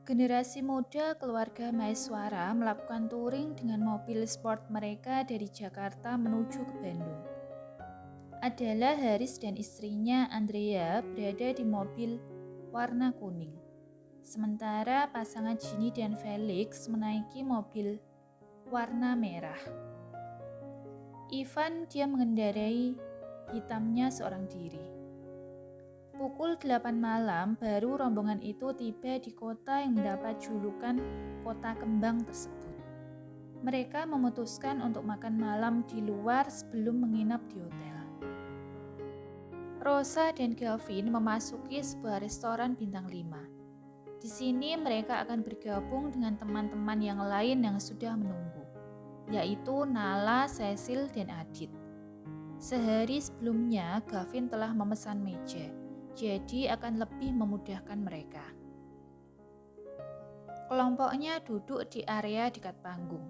Generasi muda keluarga Maeswara melakukan touring dengan mobil sport mereka dari Jakarta menuju ke Bandung. Adalah Haris dan istrinya Andrea berada di mobil warna kuning. Sementara pasangan Ginny dan Felix menaiki mobil warna merah. Ivan dia mengendarai hitamnya seorang diri. Pukul 8 malam baru rombongan itu tiba di kota yang mendapat julukan Kota Kembang tersebut. Mereka memutuskan untuk makan malam di luar sebelum menginap di hotel. Rosa dan Gavin memasuki sebuah restoran bintang 5. Di sini mereka akan bergabung dengan teman-teman yang lain yang sudah menunggu, yaitu Nala, Cecil, dan Adit. Sehari sebelumnya, Gavin telah memesan meja, jadi akan lebih memudahkan mereka. Kelompoknya duduk di area dekat panggung.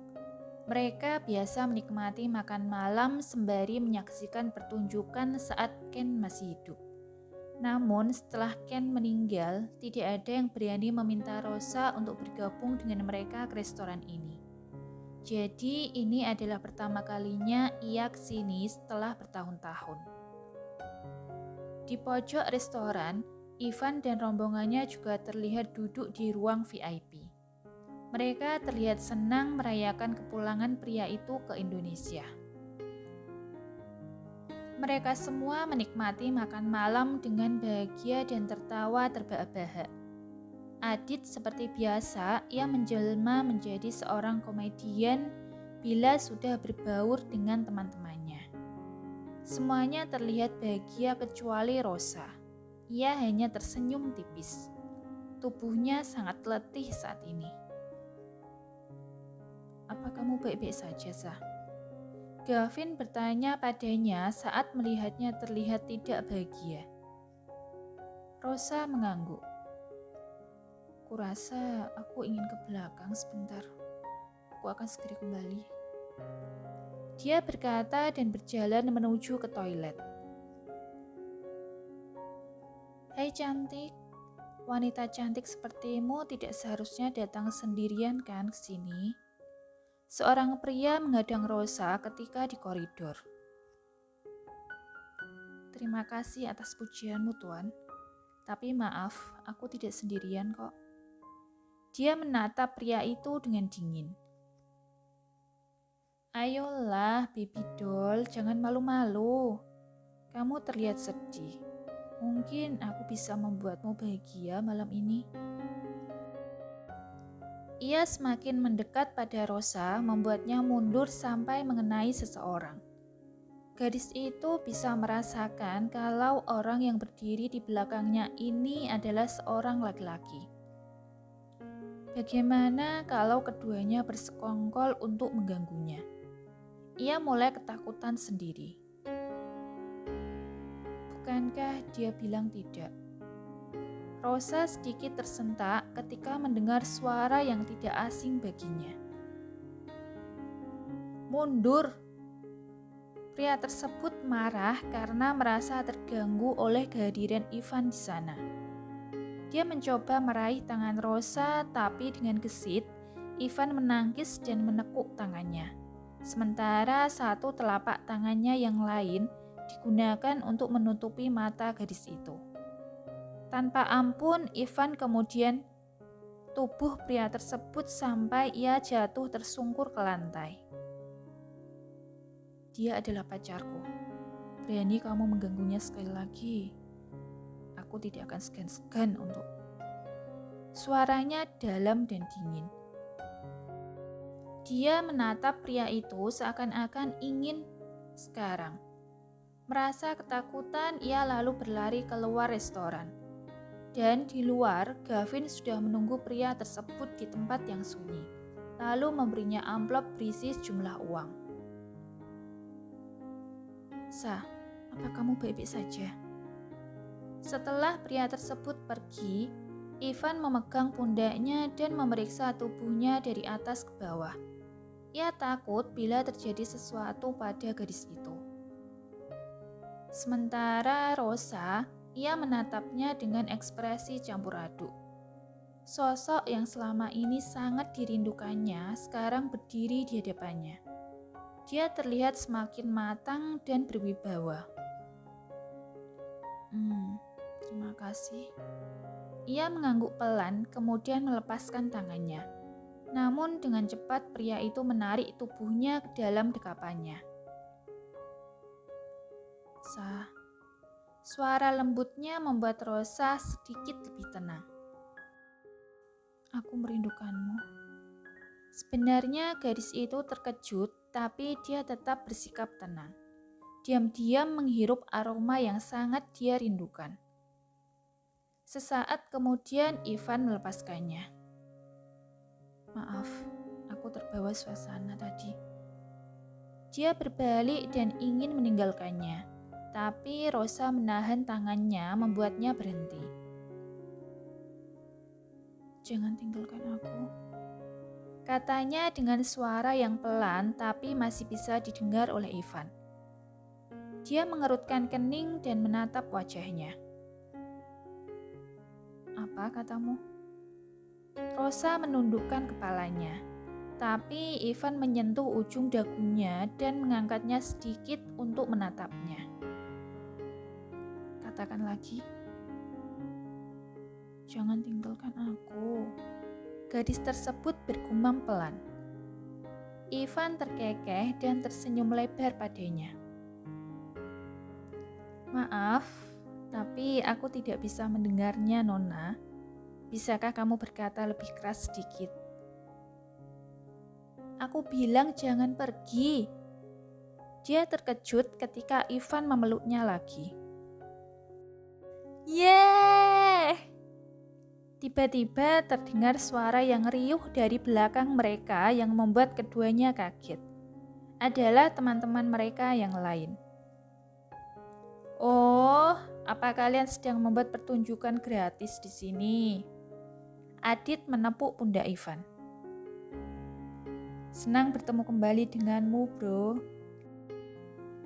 Mereka biasa menikmati makan malam sembari menyaksikan pertunjukan saat Ken masih hidup. Namun setelah Ken meninggal, tidak ada yang berani meminta Rosa untuk bergabung dengan mereka ke restoran ini. Jadi ini adalah pertama kalinya ia kesini setelah bertahun-tahun. Di pojok restoran, Ivan dan rombongannya juga terlihat duduk di ruang VIP. Mereka terlihat senang merayakan kepulangan pria itu ke Indonesia. Mereka semua menikmati makan malam dengan bahagia dan tertawa terbahak-bahak. Adit seperti biasa, ia menjelma menjadi seorang komedian bila sudah berbaur dengan teman-temannya. Semuanya terlihat bahagia kecuali Rosa. Ia hanya tersenyum tipis. Tubuhnya sangat letih saat ini. "Apa kamu baik-baik saja, Sah?" Gavin bertanya padanya saat melihatnya terlihat tidak bahagia. Rosa mengangguk. "Kurasa aku ingin ke belakang sebentar. Aku akan segera kembali." Dia berkata dan berjalan menuju ke toilet. "Hai cantik, wanita cantik sepertimu tidak seharusnya datang sendirian kan ke sini?" Seorang pria menghadang Rosa ketika di koridor. "Terima kasih atas pujianmu, Tuan. Tapi maaf, aku tidak sendirian kok." Dia menatap pria itu dengan dingin. "Ayolah, baby doll, jangan malu-malu. Kamu terlihat sedih. Mungkin aku bisa membuatmu bahagia malam ini." Ia semakin mendekat pada Rosa, membuatnya mundur sampai mengenai seseorang. Gadis itu bisa merasakan kalau orang yang berdiri di belakangnya ini adalah seorang laki-laki. Bagaimana kalau keduanya bersekongkol untuk mengganggunya? Ia mulai ketakutan sendiri. Bukankah dia bilang tidak? Rosa sedikit tersentak ketika mendengar suara yang tidak asing baginya. "Mundur!" Pria tersebut marah karena merasa terganggu oleh kehadiran Ivan di sana. Dia mencoba meraih tangan Rosa, tapi dengan gesit, Ivan menangkis dan menekuk tangannya. Sementara satu telapak tangannya yang lain digunakan untuk menutupi mata gadis itu. Tanpa ampun, Ivan kemudian tubuh pria tersebut sampai ia jatuh tersungkur ke lantai. "Dia adalah pacarku. Berani kamu mengganggunya sekali lagi, aku tidak akan segan-segan untuk..." Suaranya dalam dan dingin. Dia menatap pria itu seakan-akan ingin sekarang. Merasa ketakutan, ia lalu berlari keluar restoran. Dan di luar, Gavin sudah menunggu pria tersebut di tempat yang sunyi, lalu memberinya amplop berisi sejumlah uang. "Sah, apa kamu baik-baik saja?" Setelah pria tersebut pergi, Ivan memegang pundaknya dan memeriksa tubuhnya dari atas ke bawah. Ia takut bila terjadi sesuatu pada gadis itu. Sementara Rosa, ia menatapnya dengan ekspresi campur aduk. Sosok yang selama ini sangat dirindukannya sekarang berdiri di hadapannya. Dia terlihat semakin matang dan berwibawa. Terima kasih. Ia mengangguk pelan, kemudian melepaskan tangannya. Namun dengan cepat pria itu menarik tubuhnya ke dalam dekapannya. Suara lembutnya membuat Rosa sedikit lebih tenang. Aku merindukanmu. Sebenarnya gadis itu terkejut, tapi dia tetap bersikap tenang. Diam-diam menghirup aroma yang sangat dia rindukan. Sesaat kemudian Ivan melepaskannya. Maaf, aku terbawa suasana tadi. Dia berbalik dan ingin meninggalkannya, tapi Rosa menahan tangannya membuatnya berhenti. Jangan tinggalkan aku, katanya dengan suara yang pelan tapi masih bisa didengar oleh Ivan. Dia mengerutkan kening dan menatap wajahnya. Apa katamu? Rosa menundukkan kepalanya, tapi Ivan menyentuh ujung dagunya dan mengangkatnya sedikit untuk menatapnya. Katakan lagi. Jangan tinggalkan aku. Gadis tersebut bergumam pelan. Ivan terkekeh dan tersenyum lebar padanya. Maaf, tapi aku tidak bisa mendengarnya, Nona. Bisakah kamu berkata lebih keras sedikit? Aku bilang jangan pergi. Dia terkejut ketika Ivan memeluknya lagi. Yeay! Tiba-tiba terdengar suara yang riuh dari belakang mereka yang membuat keduanya kaget. Adalah teman-teman mereka yang lain. Oh, apa kalian sedang membuat pertunjukan gratis di sini? Adit menepuk pundak Ivan. Senang bertemu kembali denganmu, bro.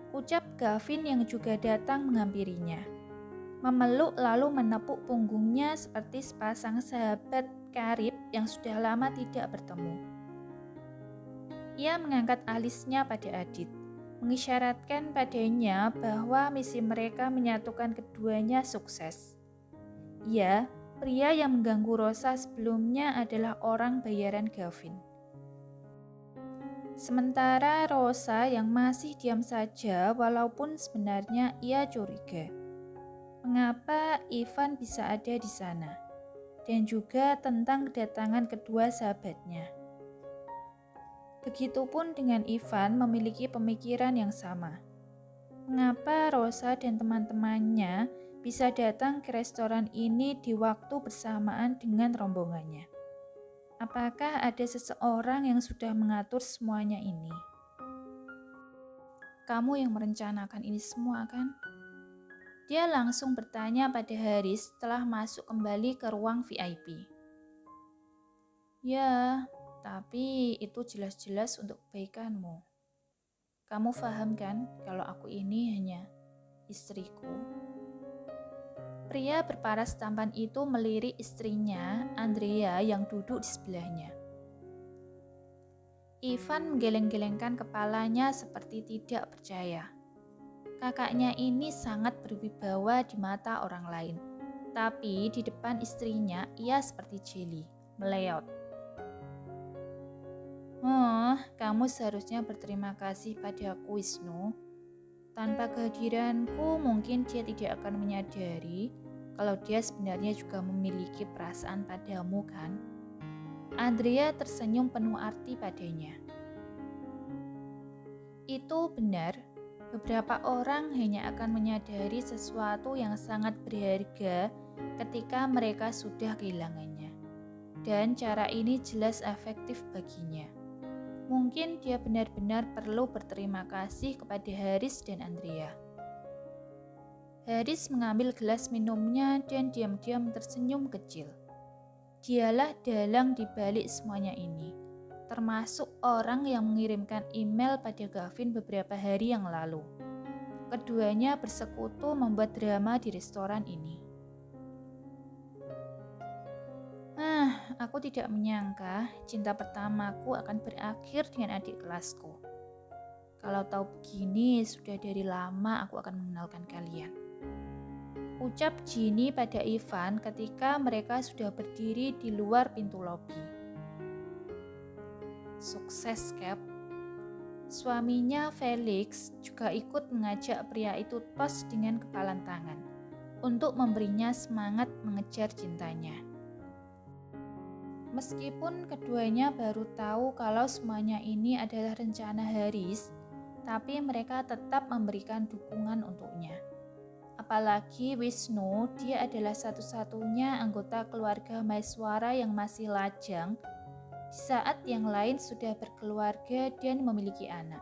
Ucap Gavin yang juga datang menghampirinya. Memeluk lalu menepuk punggungnya seperti sepasang sahabat karib yang sudah lama tidak bertemu. Ia mengangkat alisnya pada Adit, mengisyaratkan padanya bahwa misi mereka menyatukan keduanya sukses. Ya, pria yang mengganggu Rosa sebelumnya adalah orang bayaran Gavin. Sementara Rosa yang masih diam saja walaupun sebenarnya ia curiga. Mengapa Ivan bisa ada di sana? Dan juga tentang kedatangan kedua sahabatnya. Begitupun dengan Ivan memiliki pemikiran yang sama. Mengapa Rosa dan teman-temannya bisa datang ke restoran ini di waktu bersamaan dengan rombongannya? Apakah ada seseorang yang sudah mengatur semuanya ini? Kamu yang merencanakan ini semua, kan? Dia langsung bertanya pada Haris setelah masuk kembali ke ruang VIP. Ya, tapi itu jelas-jelas untuk kebaikanmu. Kamu paham kan kalau aku ini hanya istriku? Pria berparas tampan itu melirik istrinya, Andrea, yang duduk di sebelahnya. Ivan menggeleng-gelengkan kepalanya seperti tidak percaya. Kakaknya ini sangat berwibawa di mata orang lain, tapi di depan istrinya ia seperti jeli, meleot. Oh, kamu seharusnya berterima kasih padaku, Wisnu. Tanpa kehadiranku, mungkin dia tidak akan menyadari kalau dia sebenarnya juga memiliki perasaan padamu, kan? Andrea tersenyum penuh arti padanya. Itu benar. Beberapa orang hanya akan menyadari sesuatu yang sangat berharga ketika mereka sudah kehilangannya. Dan cara ini jelas efektif baginya. Mungkin dia benar-benar perlu berterima kasih kepada Haris dan Andrea. Haris mengambil gelas minumnya dan diam-diam tersenyum kecil. Dialah dalang di balik semuanya ini. Termasuk orang yang mengirimkan email pada Gavin beberapa hari yang lalu. Keduanya bersekutu membuat drama di restoran ini. Aku tidak menyangka cinta pertamaku akan berakhir dengan adik kelasku. Kalau tahu begini, sudah dari lama aku akan mengenalkan kalian. Ucap Ginny pada Ivan ketika mereka sudah berdiri di luar pintu lobi. Sukses, Cap. Suaminya Felix juga ikut mengajak pria itu tos dengan kepalan tangan untuk memberinya semangat mengejar cintanya. Meskipun keduanya baru tahu kalau semuanya ini adalah rencana Haris, tapi mereka tetap memberikan dukungan untuknya. Apalagi Wisnu, dia adalah satu-satunya anggota keluarga Maeswara yang masih lajang, di saat yang lain sudah berkeluarga dan memiliki anak.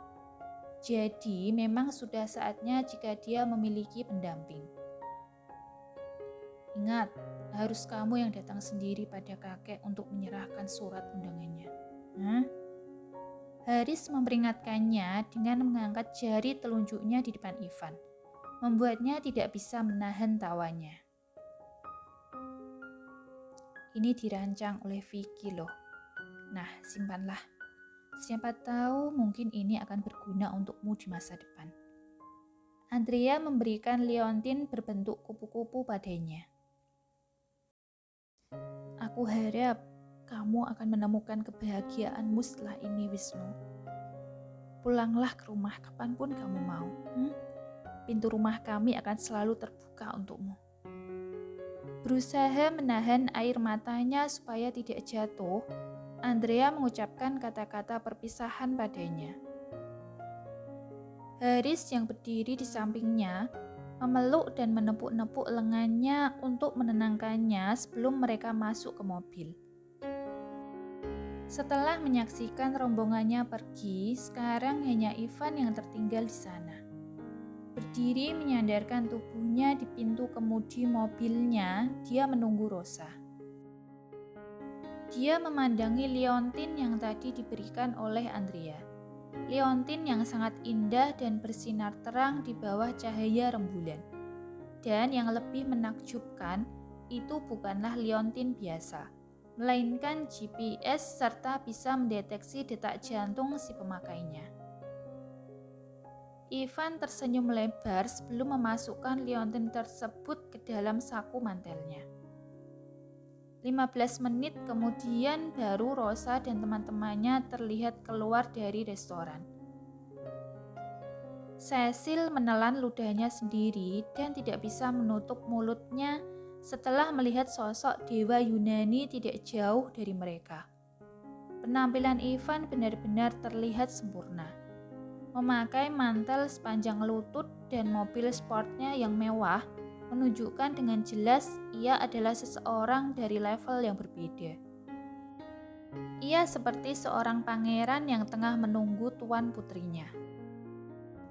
Jadi memang sudah saatnya jika dia memiliki pendamping. Ingat, harus kamu yang datang sendiri pada kakek untuk menyerahkan surat undangannya. Haris memperingatkannya dengan mengangkat jari telunjuknya di depan Ivan, membuatnya tidak bisa menahan tawanya. Ini dirancang oleh Vicky loh. Nah, simpanlah. Siapa tahu mungkin ini akan berguna untukmu di masa depan. Andrea memberikan liontin berbentuk kupu-kupu padanya. Aku harap kamu akan menemukan kebahagiaanmu setelah ini, Wisnu. Pulanglah ke rumah kapanpun kamu mau. Pintu rumah kami akan selalu terbuka untukmu. Berusaha menahan air matanya supaya tidak jatuh, Andrea mengucapkan kata-kata perpisahan padanya. Haris yang berdiri di sampingnya memeluk dan menepuk-nepuk lengannya untuk menenangkannya sebelum mereka masuk ke mobil. Setelah menyaksikan rombongannya pergi, sekarang hanya Ivan yang tertinggal di sana. Berdiri menyandarkan tubuhnya di pintu kemudi mobilnya, dia menunggu Rosa. Dia memandangi liontin yang tadi diberikan oleh Andrea. Liontin yang sangat indah dan bersinar terang di bawah cahaya rembulan. Dan yang lebih menakjubkan, itu bukanlah liontin biasa, melainkan GPS serta bisa mendeteksi detak jantung si pemakainya. Ivan tersenyum lebar sebelum memasukkan liontin tersebut ke dalam saku mantelnya. 15 menit kemudian baru Rosa dan teman-temannya terlihat keluar dari restoran. Cecil menelan ludahnya sendiri dan tidak bisa menutup mulutnya setelah melihat sosok dewa Yunani tidak jauh dari mereka. Penampilan Ivan benar-benar terlihat sempurna. Memakai mantel sepanjang lutut dan mobil sportnya yang mewah menunjukkan dengan jelas ia adalah seseorang dari level yang berbeda. Ia seperti seorang pangeran yang tengah menunggu tuan putrinya.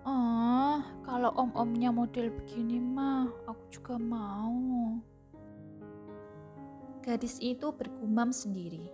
Oh, kalau om-omnya model begini mah, aku juga mau. Gadis itu bergumam sendiri.